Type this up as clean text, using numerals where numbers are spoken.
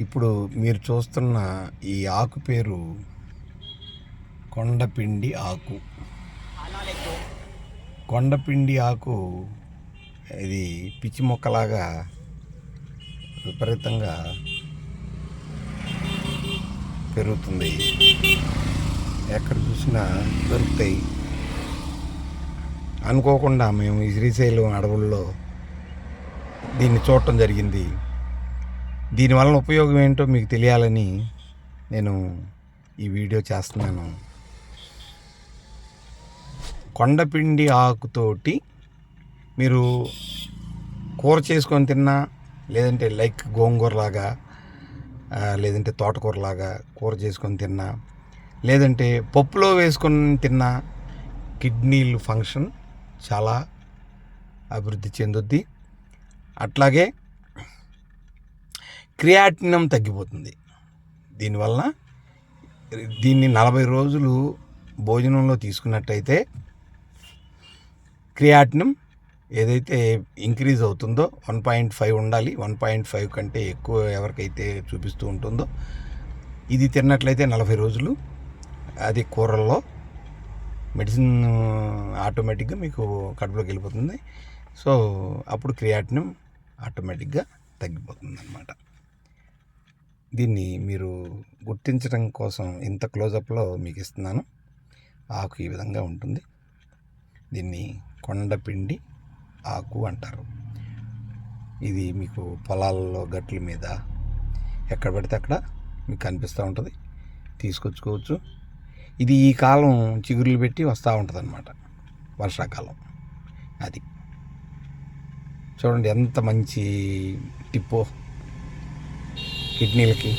ఇప్పుడు మీరు చూస్తున్న ఈ ఆకు పేరు కొండపిండి ఆకు. కొండపిండి ఆకు ఇది పిచ్చి మొక్కలాగా విపరీతంగా పెరుగుతుంది. ఎక్కడ చూసినా దొరుకుతాయి. అనుకోకుండా మేము ఈ శ్రీశైలం అడవుల్లో దీన్ని చూడటం జరిగింది. దీనివలన ఉపయోగం ఏంటో మీకు తెలియాలని నేను ఈ వీడియో చేస్తున్నాను. కొండపిండి ఆకుతోటి మీరు కూర చేసుకొని తిన్నా, లేదంటే లైక్ గోంగూరలాగా, లేదంటే తోటకూరలాగా కూర చేసుకొని తిన్నా, లేదంటే పప్పులో వేసుకొని తిన్నా కిడ్నీలు ఫంక్షన్ చాలా అభివృద్ధి చెందుద్ది. అట్లాగే క్రియాటినం తగ్గిపోతుంది దీనివలన. దీన్ని 40 రోజులు భోజనంలో తీసుకున్నట్టయితే క్రియాటినం ఏదైతే ఇంక్రీజ్ అవుతుందో 1.5 ఉండాలి. 1.5 కంటే ఎక్కువ ఎవరికైతే చూపిస్తూ ఉంటుందో ఇది తిన్నట్లయితే 40 రోజులు అది కూరల్లో మెడిసిన్ ఆటోమేటిక్గా మీకు కడుపులోకి వెళ్ళిపోతుంది. సో అప్పుడు క్రియాటినం ఆటోమేటిక్గా తగ్గిపోతుంది అన్నమాట. దీన్ని మీరు గుర్తించడం కోసం ఇంత క్లోజప్లో మీకు ఇస్తున్నాను. ఆకు ఈ విధంగా ఉంటుంది. దీన్ని కొండపిండి ఆకు అంటారు. ఇది మీకు పొలాల్లో గట్ల మీద ఎక్కడ పడితే అక్కడ మీకు కనిపిస్తూ ఉంటుంది. తీసుకొచ్చుకోవచ్చు. ఇది ఈ కాలం చిగురులు పెట్టి వస్తూ ఉంటుంది అన్నమాట, వర్షాకాలం. అది చూడండి ఎంత మంచి టిప్పో కిడ్నీలకి.